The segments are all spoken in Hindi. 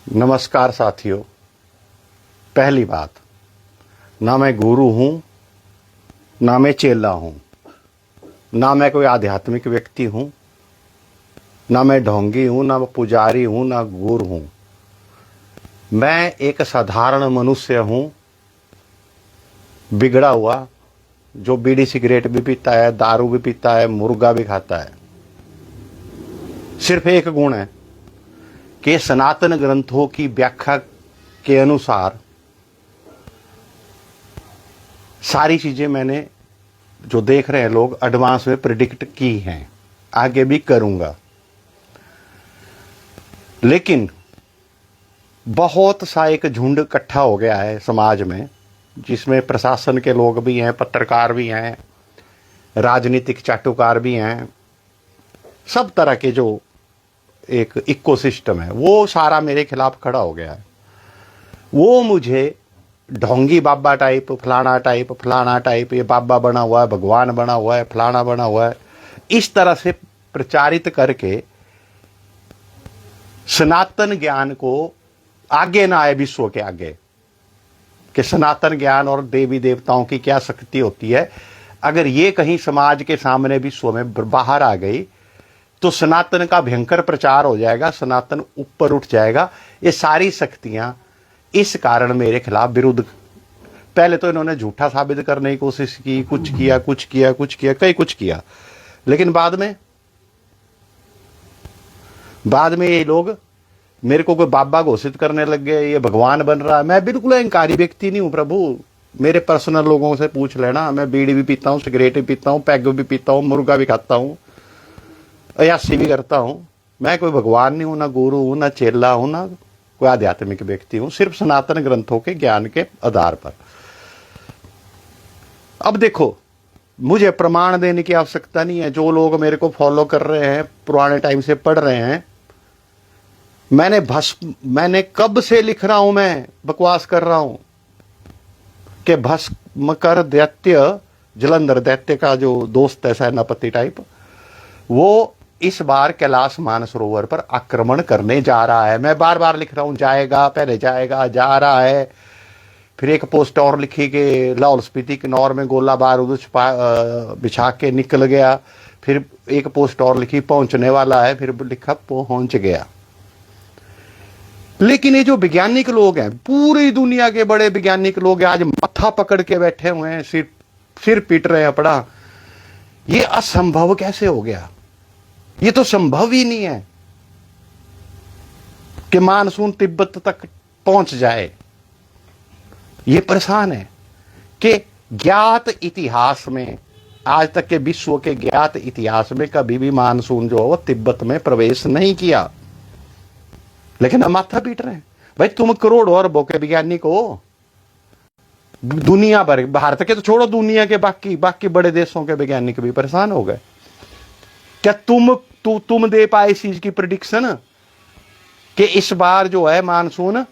नमस्कार साथियों। पहली बात, ना मैं गुरु हूं, ना मैं चेला हूं, ना मैं कोई आध्यात्मिक व्यक्ति हूं, ना मैं ढोंगी हूं, ना मैं पुजारी हूं, ना गुरु हूं। मैं एक साधारण मनुष्य हूं, बिगड़ा हुआ, जो बीड़ी सिगरेट भी पीता है, दारू भी पीता है, मुर्गा भी खाता है। सिर्फ एक गुण है कि सनातन ग्रंथों की व्याख्या के अनुसार सारी चीजें मैंने जो देख रहे हैं लोग एडवांस में प्रिडिक्ट की हैं, आगे भी करूंगा। लेकिन बहुत सा एक झुंड इकट्ठा हो गया है समाज में, जिसमें प्रशासन के लोग भी हैं, पत्रकार भी हैं, राजनीतिक चाटुकार भी हैं, सब तरह के जो एक इकोसिस्टम है वो सारा मेरे खिलाफ खड़ा हो गया है। वो मुझे ढोंगी बाबा टाइप, फलाना टाइप, ये बाबा बना हुआ है, भगवान बना हुआ है, फलाना बना हुआ है, इस तरह से प्रचारित करके सनातन ज्ञान को आगे ना आए विश्व के आगे, कि सनातन ज्ञान और देवी देवताओं की क्या शक्ति होती है। अगर ये कहीं समाज के सामने विश्व में बाहर आ गई तो सनातन का भयंकर प्रचार हो जाएगा, सनातन ऊपर उठ जाएगा। ये सारी शक्तियां इस कारण मेरे खिलाफ विरुद्ध, पहले तो इन्होंने झूठा साबित करने की कोशिश की, कुछ किया, कई कुछ किया, लेकिन बाद में ये लोग मेरे को कोई बाबा घोषित करने लग गए, ये भगवान बन रहा है। मैं बिल्कुल अहंकारी व्यक्ति नहीं हूं प्रभु, मेरे पर्सनल लोगों से पूछ लेना। मैं बीड़ी भी पीता हूं, सिगरेट भी पीता हूं, पैग भी पीता हूं, मुर्गा भी खाता हूं, अयासी भी करता हूं। मैं कोई भगवान नहीं हूं, ना गुरु हूं, ना चेला हूं, ना कोई आध्यात्मिक व्यक्ति हूं, सिर्फ सनातन ग्रंथों के ज्ञान के आधार पर। अब देखो, मुझे प्रमाण देने की आवश्यकता नहीं है। जो लोग मेरे को फॉलो कर रहे हैं, पुराने टाइम से पढ़ रहे हैं, मैंने कब से लिख रहा हूं, मैं बकवास कर रहा हूं कि भस्म कर दैत्य, जलंधर दैत्य का जो दोस्त है सेनापति टाइप, वो इस बार कैलाश मानसरोवर पर आक्रमण करने जा रहा है। मैं बार बार लिख रहा हूं, जाएगा, पहले जाएगा, जा रहा है। फिर एक पोस्ट और लिखी कि लाहौल स्पीति किन्नौर में गोला बारूद बिछा के निकल गया। फिर एक पोस्ट और लिखी, पहुंचने वाला है, फिर लिखा पहुंच गया। लेकिन ये जो वैज्ञानिक लोग हैं, पूरी दुनिया के बड़े वैज्ञानिक लोग आज माथा पकड़ के बैठे हुए हैं, सिर पीट रहे हैं अपना। ये असंभव कैसे हो गया? ये तो संभव ही नहीं है कि मानसून तिब्बत तक पहुंच जाए। ये परेशान है कि ज्ञात इतिहास में, आज तक के विश्व के ज्ञात इतिहास में कभी भी मानसून जो है वो तिब्बत में प्रवेश नहीं किया। लेकिन हम माथा पीट रहे हैं। भाई तुम करोड़ों अरबों के वैज्ञानिक हो, दुनिया भर, भारत के तो छोड़ो, दुनिया के बाकी बड़े देशों के वैज्ञानिक भी परेशान हो गए। क्या तुम दे पाए इस चीज की प्रेडिक्शन कि इस बार जो है मानसून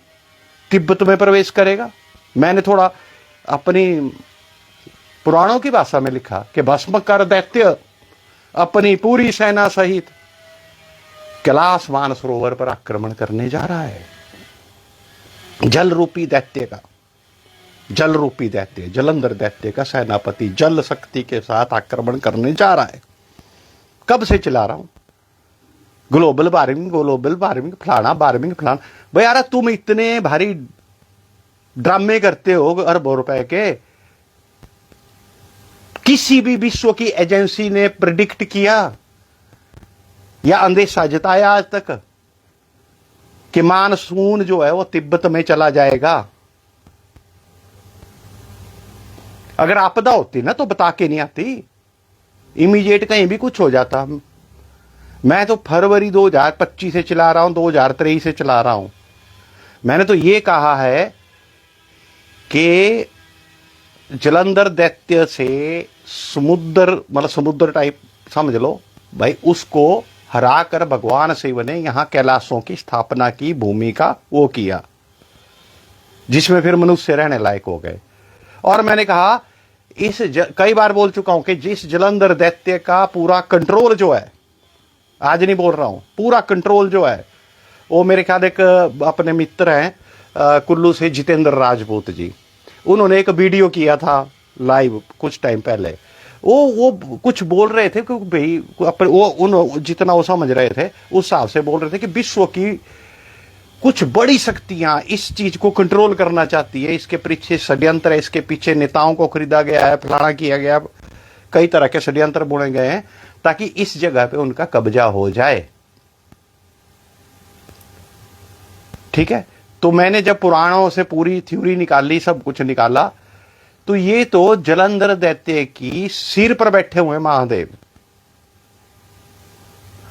तिब्बत में प्रवेश करेगा? मैंने थोड़ा अपनी पुराणों की भाषा में लिखा कि भस्म कर दैत्य अपनी पूरी सेना सहित कैलाश मानसरोवर पर आक्रमण करने जा रहा है। जल रूपी दैत्य, जलंधर दैत्य का सेनापति जल शक्ति के साथ आक्रमण करने जा रहा है। कब से चला रहा हूं, ग्लोबल वार्मिंग, फलाना। भाई यार, तुम इतने भारी ड्रामे करते हो अरबों रुपए के, किसी भी विश्व की एजेंसी ने प्रेडिक्ट किया या अंदेशा जताया आज तक कि मानसून जो है वो तिब्बत में चला जाएगा? अगर आपदा होती ना तो बता के नहीं आती, इमीडिएट कहीं भी कुछ हो जाता। मैं तो फरवरी 2025 से चला रहा हूं, 2023 से चला रहा हूं। मैंने तो ये कहा है कि जलंधर दैत्य से समुद्र टाइप समझ लो भाई, उसको हरा कर भगवान शिव ने यहां कैलाशों की स्थापना की, भूमि का वो किया, जिसमें फिर मनुष्य रहने लायक हो गए। और मैंने कहा कई बार बोल चुका हूं कि जिस जलंधर दैत्य का पूरा कंट्रोल जो है, आज नहीं बोल रहा हूं, पूरा कंट्रोल जो है वो मेरे ख्याल एक अपने मित्र हैं कुल्लू से जितेंद्र राजपूत जी, उन्होंने एक वीडियो किया था लाइव कुछ टाइम पहले। वो कुछ बोल रहे थे कि भाई वो उन जितना वो समझ रहे थे उस हिसाब से बोल रहे थे कि विश्व की कुछ बड़ी शक्तियां इस चीज को कंट्रोल करना चाहती है, इसके पीछे षड्यंत्र है, इसके पीछे नेताओं को खरीदा गया है, फलाना किया गया, कई तरह के षड्यंत्र बुने गए हैं ताकि इस जगह पे उनका कब्जा हो जाए। ठीक है, तो मैंने जब पुराणों से पूरी थ्योरी निकाली, सब कुछ निकाला, तो ये तो जलंधर दैत्य की सिर पर बैठे हुए महादेव,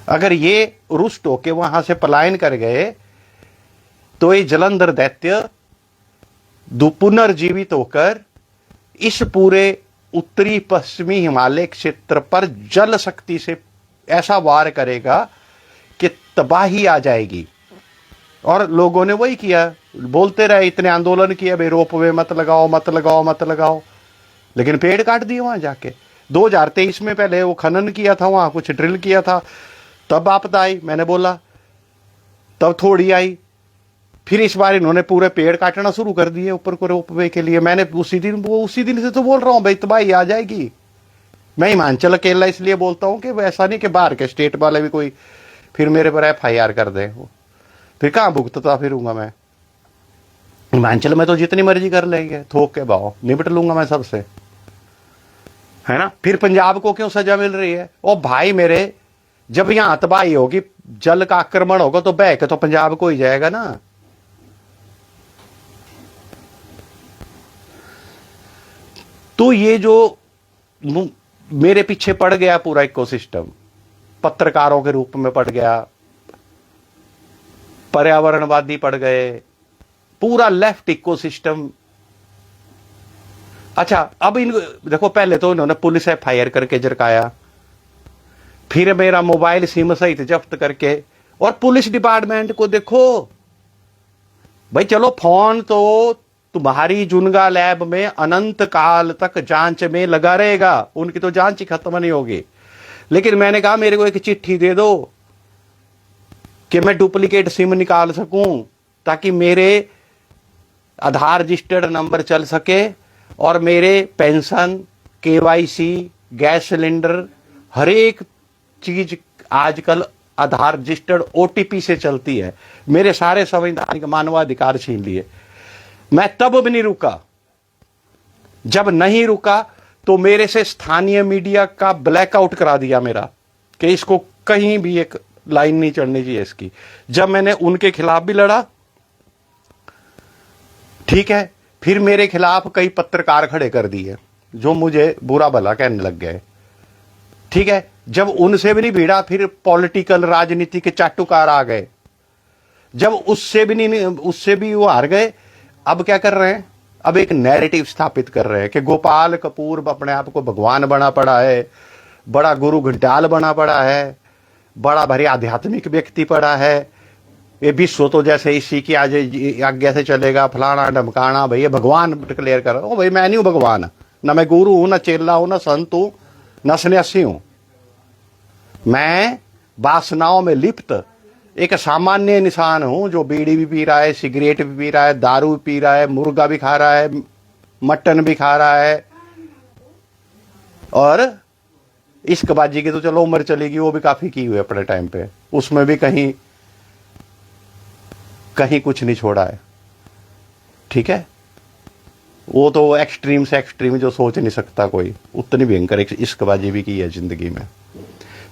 अगर ये रुष्ट होके वहां से पलायन कर गए तो ये जलंधर दैत्य पुनर्जीवित होकर इस पूरे उत्तरी पश्चिमी हिमालय क्षेत्र पर जल शक्ति से ऐसा वार करेगा कि तबाही आ जाएगी। और लोगों ने वही किया, बोलते रहे, इतने आंदोलन किए, भाई रोपवे मत लगाओ मत लगाओ मत लगाओ, लेकिन पेड़ काट दिए वहां जाके। 2023 में पहले वो खनन किया था, वहां कुछ ड्रिल किया था, तब आपदा आई, मैंने बोला, तब थोड़ी आई, फिर इस बार इन्होंने पूरे पेड़ काटना शुरू कर दिए ऊपर को रोपवे के लिए। मैंने उसी दिन से तो बोल रहा हूं भाई तबाही आ जाएगी। मैं हिमाचल अकेला इसलिए बोलता हूं कि ऐसा नहीं कि बाहर के स्टेट वाले भी कोई फिर मेरे पर FIR कर दे, फिर कहां भुगतता फिरूंगा मैं। हिमाचल में तो जितनी मर्जी कर लेंगे, थोक के भाव निपट लूंगा मैं सबसे, है ना। फिर पंजाब को क्यों सजा मिल रही है? ओ भाई मेरे, जब यहां तबाही होगी, जल का आक्रमण होगा तो बह के तो पंजाब को ही जाएगा ना। तो ये जो मेरे पीछे पड़ गया पूरा इकोसिस्टम, पत्रकारों के रूप में पड़ गया, पर्यावरणवादी पड़ गए, पूरा लेफ्ट इकोसिस्टम। अच्छा, अब इन देखो, पहले तो इन्होंने पुलिस FIR करके जरकाया, फिर मेरा मोबाइल सिम सहित जब्त करके, और पुलिस डिपार्टमेंट को देखो भाई, चलो फोन तो तुम्हारी जुनगा लैब में अनंत काल तक जांच में लगा रहेगा, उनकी तो जांच ही खत्म नहीं होगी। लेकिन मैंने कहा मेरे को एक चिट्ठी दे दो कि मैं डुप्लीकेट सिम निकाल सकूं, ताकि मेरे आधार रजिस्टर्ड नंबर चल सके और मेरे पेंशन, KYC, गैस सिलेंडर, हर एक चीज आजकल आधार रजिस्टर्ड OTP से चलती है। मेरे सारे संवैधानिक मानवाधिकार छीन लिए। मैं तब भी नहीं रुका, जब नहीं रुका तो मेरे से स्थानीय मीडिया का ब्लैकआउट करा दिया मेरा, कि इसको कहीं भी एक लाइन नहीं चढ़नी चाहिए इसकी। जब मैंने उनके खिलाफ भी लड़ा, ठीक है, फिर मेरे खिलाफ कई पत्रकार खड़े कर दिए जो मुझे बुरा भला कहने लग गए, ठीक है। जब उनसे भी नहीं भिड़ा, फिर पॉलिटिकल राजनीति के चाटुकार आ गए। जब उससे भी वो हार गए, अब क्या कर रहे हैं? अब एक नैरेटिव स्थापित कर रहे हैं कि गोपाल कपूर अपने आप को भगवान बना पड़ा है, बड़ा गुरु घंटाल बना पड़ा है, बड़ा भारी आध्यात्मिक व्यक्ति पड़ा है, ये विश्व तो जैसे इसी की आज आज्ञा से चलेगा, फलाना ढमकाना, भाई ये भगवान डिक्लेयर कर। ओ भाई, मैं नहीं हूं भगवान, ना मैं गुरु हूं, ना चेला हूं, ना संत हूं, ना सन्यासी हूं। मैं वासनाओं में लिप्त एक सामान्य इंसान हूं, जो बीड़ी भी पी रहा है, सिगरेट भी पी रहा है, दारू भी पी रहा है, मुर्गा भी खा रहा है, मटन भी खा रहा है, और इश्कबाजी की तो चलो उम्र चलेगी, वो भी काफी की हुई अपने टाइम पे, उसमें भी कहीं कुछ नहीं छोड़ा है, ठीक है। वो तो एक्सट्रीम से एक्सट्रीम जो सोच नहीं सकता कोई, उतनी भयंकर इश्कबाजी भी की है जिंदगी में।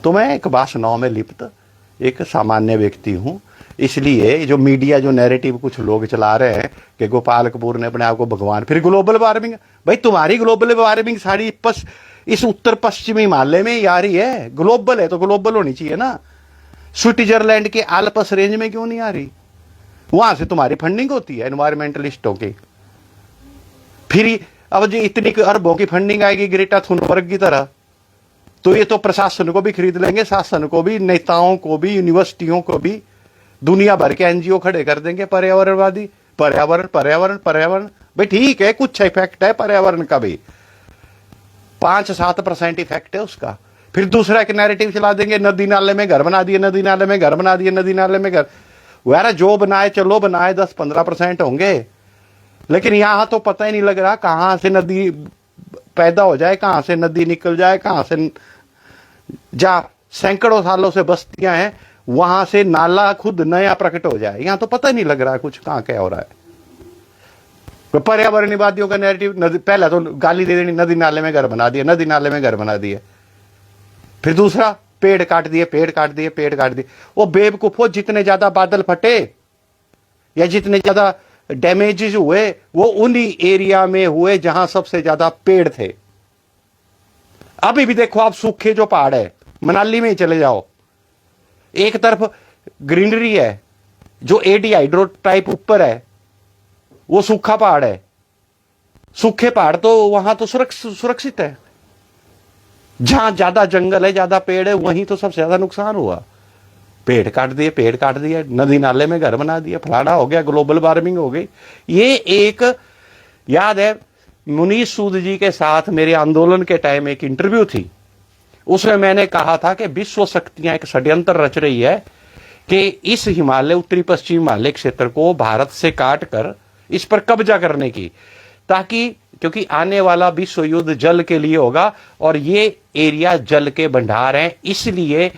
तो मैं एक वासनाओं में लिप्त एक सामान्य व्यक्ति हूं। इसलिए जो मीडिया, जो नैरेटिव कुछ लोग चला रहे हैं कि गोपाल कपूर ने अपने आप को भगवान, फिर ग्लोबल वार्मिंग, भाई तुम्हारी ग्लोबल वार्मिंग सारी इस उत्तर पश्चिमी हिमालय में ही आ रही है। ग्लोबल है तो ग्लोबल होनी चाहिए ना। स्विट्जरलैंड के आल्प्स रेंज में क्यों नहीं आ रही? वहां से तुम्हारी फंडिंग होती है एनवायरमेंटलिस्टों की। फिर अब जो इतनी अरबों की फंडिंग आएगी ग्रेटा थुनबर्ग की तरह, तो ये तो प्रशासन को भी खरीद लेंगे, शासन को भी, नेताओं को भी, यूनिवर्सिटियों को भी, दुनिया भर के NGO खड़े कर देंगे पर्यावरणवादी। पर्यावरण पर्यावरण पर्यावरण, भाई ठीक है, कुछ इफेक्ट है पर्यावरण का भी, 5-7% इफेक्ट है उसका। फिर दूसरा एक नैरेटिव चला देंगे, नदी नाले में घर बना दिए, नदी नाले में घर बना दिए, नदी नाले में घर। वह जो बनाए चलो बनाए 10-15% होंगे, लेकिन यहां तो पता ही नहीं लग रहा कहां से नदी पैदा हो जाए, कहां से नदी निकल जाए, कहां से जहां सैकड़ों सालों से बस्तियां हैं वहां से नाला खुद नया प्रकट हो जाए। यहां तो पता ही नहीं लग रहा है कुछ कहां क्या हो रहा है। पर्यावरणवादियों का नैरेटिव, पहला तो गाली दे देनी, नदी नाले में घर बना दिए, नदी नाले में घर बना दिए। फिर दूसरा, पेड़ काट दिए, पेड़ काट दिए, पेड़ काट दिए। वो बेवकूफो, जितने ज्यादा बादल फटे या जितने ज्यादा डैमेजेस हुए वो उन्हीं एरिया में हुए जहां सबसे ज्यादा पेड़ थे। अभी भी देखो आप, सूखे जो पहाड़ है, मनाली में ही चले जाओ, एक तरफ ग्रीनरी है, जो एडी हाइड्रो टाइप ऊपर है वो सूखा पहाड़ है। सूखे पहाड़ तो वहां तो सुरक्षित है। जहां ज्यादा जंगल है, ज्यादा पेड़ है, वहीं तो सबसे ज्यादा नुकसान हुआ। पेड़ काट दिए, पेड़ काट दिए, नदी नाले में घर बना दिया, फलाना हो गया, ग्लोबल वार्मिंग हो गई। ये एक, याद है मुनीश सूद जी के साथ मेरे आंदोलन के टाइम एक इंटरव्यू थी, उसमें मैंने कहा था कि विश्व शक्तियां एक षड्यंत्र रच रही है कि इस हिमालय, उत्तरी पश्चिम हिमालय क्षेत्र को भारत से काट कर इस पर कब्जा करने की, ताकि, क्योंकि आने वाला विश्व युद्ध जल के लिए होगा और ये एरिया जल के भंडार हैं, इसलिए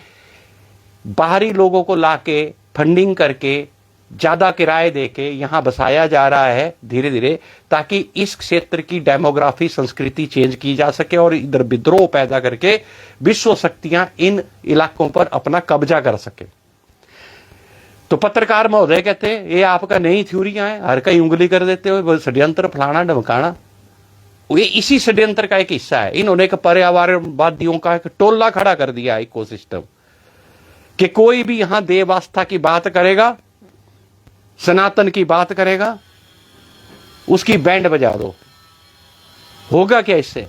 बाहरी लोगों को लाके फंडिंग करके ज्यादा किराए देके यहां बसाया जा रहा है धीरे धीरे, ताकि इस क्षेत्र की डेमोग्राफी, संस्कृति चेंज की जा सके और इधर विद्रोह पैदा करके विश्व शक्तियां इन इलाकों पर अपना कब्जा कर सके। तो पत्रकार महोदय कहते ये आपका नई थ्योरियां हैं, हर कहीं उंगली कर देते हो, षड्यंत्र फलाना ढमकाना। ये इसी षड्यंत्र का एक हिस्सा है। इन्होंने एक पर्यावरणवादियों का एक टोला खड़ा कर दिया इकोसिस्टम, कि कोई भी यहां देवास्था की बात करेगा, सनातन की बात करेगा, उसकी बैंड बजा दो। होगा क्या इससे?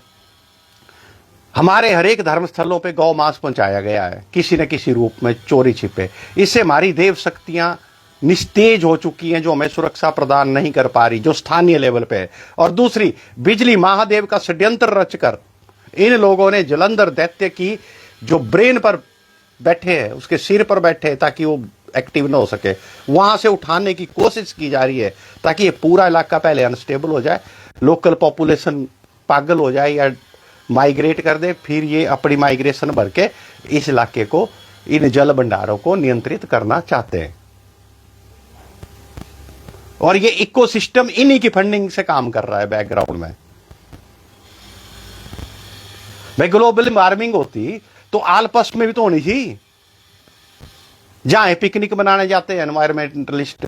हमारे हर एक धर्मस्थलों पे गौ मांस पहुंचाया गया है किसी न किसी रूप में, चोरी छिपे। इससे हमारी देव शक्तियां निस्तेज हो चुकी हैं, जो हमें सुरक्षा प्रदान नहीं कर पा रही, जो स्थानीय लेवल पे है। और दूसरी, बिजली महादेव का षड्यंत्र रचकर इन लोगों ने जलंधर दैत्य की जो ब्रेन पर बैठे हैं, उसके सिर पर बैठे हैं, ताकि वो एक्टिव ना हो सके, वहां से उठाने की कोशिश की जा रही है, ताकि ये पूरा इलाका पहले अनस्टेबल हो जाए, लोकल पॉपुलेशन पागल हो जाए या माइग्रेट कर दे, फिर ये अपनी माइग्रेशन भर के इस इलाके को, इन जल भंडारों को नियंत्रित करना चाहते हैं। और ये इकोसिस्टम इन्हीं की फंडिंग से काम कर रहा है बैकग्राउंड में। भाई ग्लोबल वार्मिंग होती तो आलपस में भी तो होनी थी, जहां पिकनिक बनाने जाते हैं एनवायरमेंटलिस्ट,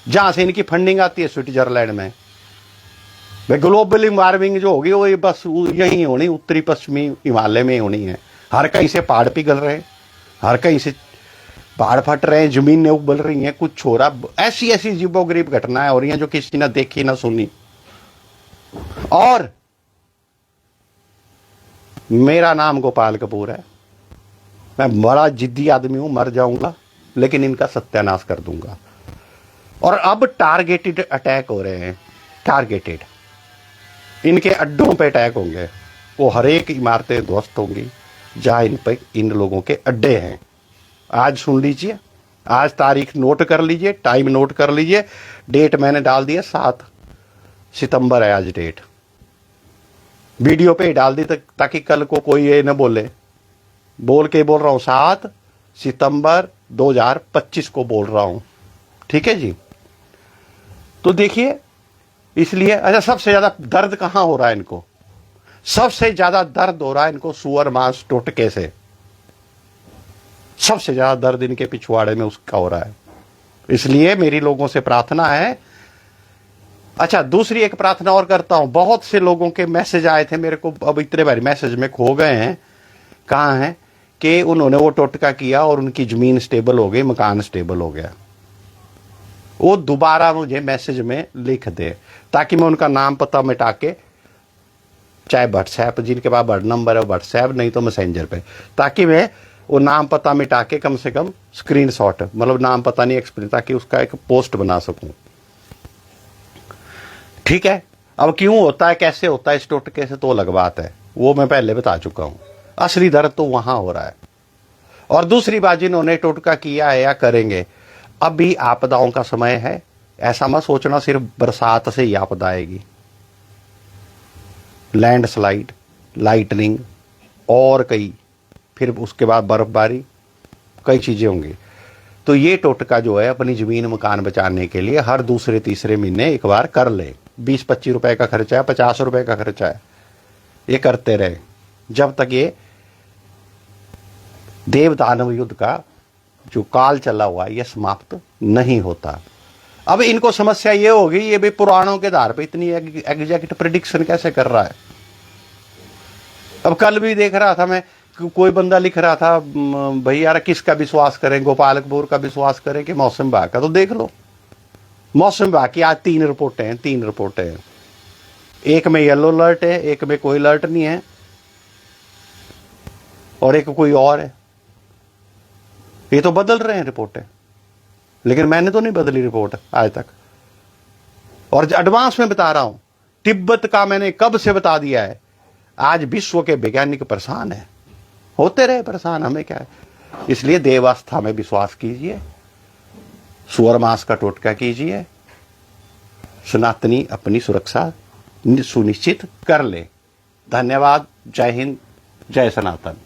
जहां से इनकी फंडिंग आती है स्विट्जरलैंड में। भाई ग्लोबल वार्मिंग जो होगी वो बस यही होनी, उत्तरी पश्चिमी हिमालय में होनी है। हर कहीं से पहाड़ पिघल रहे हैं, हर कहीं से पहाड़ फट रहे हैं, जमीनें उबल रही हैं, कुछ हो रहा, ऐसी ऐसी अजीबोगरीब घटनाएं हो रही हैं जो किसी ने देखी ना सुनी। और मेरा नाम गोपाल कपूर है, मैं बड़ा जिद्दी आदमी हूं, मर जाऊंगा लेकिन इनका सत्यानाश कर दूंगा। और अब टारगेटेड अटैक हो रहे हैं, टारगेटेड इनके अड्डों पे अटैक होंगे, वो हर एक इमारतें ध्वस्त होंगी जहां इन पे इन लोगों के अड्डे हैं। आज सुन लीजिए, आज तारीख नोट कर लीजिए, टाइम नोट कर लीजिए, डेट मैंने डाल दिया 7 सितंबर है आज डेट, वीडियो पे ही डाल दी ताकि कल को कोई ये न बोले, बोल के बोल रहा हूं 7 सितंबर 2025 को बोल रहा हूं, ठीक है जी। तो देखिए, इसलिए अच्छा, सबसे ज्यादा दर्द कहां हो रहा है इनको? सबसे ज्यादा दर्द हो रहा है इनको सुअर मांस टोटके से, सबसे ज्यादा दर्द इनके पिछवाड़े में उसका हो रहा है। इसलिए मेरी लोगों से प्रार्थना है। अच्छा, दूसरी एक प्रार्थना और करता हूं, बहुत से लोगों के मैसेज आए थे मेरे को, अब इतने बार मैसेज में खो गए हैं, कहां है कि उन्होंने वो टोटका किया और उनकी जमीन स्टेबल हो गई, मकान स्टेबल हो गया। वो दोबारा मुझे मैसेज में लिख दे ताकि मैं उनका नाम पता मिटा के, चाहे व्हाट्सएप, जिनके पास बड़ नंबर है व्हाट्सएप, नहीं तो मैसेंजर पे, ताकि मैं वो नाम पता मिटा के कम से कम स्क्रीनशॉट, मतलब नाम पता नहीं एक्सप्लेन, ताकि उसका एक पोस्ट बना सकूं। ठीक है, अब क्यों होता है, कैसे होता है इस टोटके से, तो अलग बात है, वो मैं पहले बता चुका हूं। असली दर्द तो वहां हो रहा है। और दूसरी बात, जिन्होंने टोटका किया है या करेंगे, अब भी आपदाओं का समय है, ऐसा मत सोचना सिर्फ बरसात से ही आपदा आएगी। लैंडस्लाइड, लाइटनिंग और कई, फिर उसके बाद बर्फबारी, कई चीजें होंगी। तो ये टोटका जो है अपनी जमीन मकान बचाने के लिए हर दूसरे तीसरे महीने एक बार कर ले। 20-25 रुपए का खर्चा है, 50 रुपए का खर्चा है, ये करते रहे जब तक ये देव दानव युद्ध का जो काल चला हुआ है ये समाप्त नहीं होता। अब इनको समस्या ये होगी, ये भी पुराणों के आधार पे इतनी एग्जैक्ट प्रेडिक्शन कैसे कर रहा है। अब कल भी देख रहा था मैं, कोई बंदा लिख रहा था, भाई यार किसका विश्वास करें, गोपालपुर का विश्वास करें कि मौसम विभाग का। तो देख लो मौसम विभाग की आज 3 रिपोर्टें हैं, 3 रिपोर्टें हैं। एक में येलो अलर्ट है, एक में कोई अलर्ट नहीं है, और एक कोई और है। ये तो बदल रहे हैं रिपोर्टें, लेकिन मैंने तो नहीं बदली रिपोर्ट आज तक। और एडवांस में बता रहा हूं, तिब्बत का मैंने कब से बता दिया है। आज विश्व के वैज्ञानिक परेशान है, होते रहे परेशान, हमें क्या है। इसलिए देवास्था में विश्वास कीजिए, सुअर मांस का टोटका कीजिए, सनातनी अपनी सुरक्षा सुनिश्चित कर ले। धन्यवाद। जय हिंद, जय सनातन।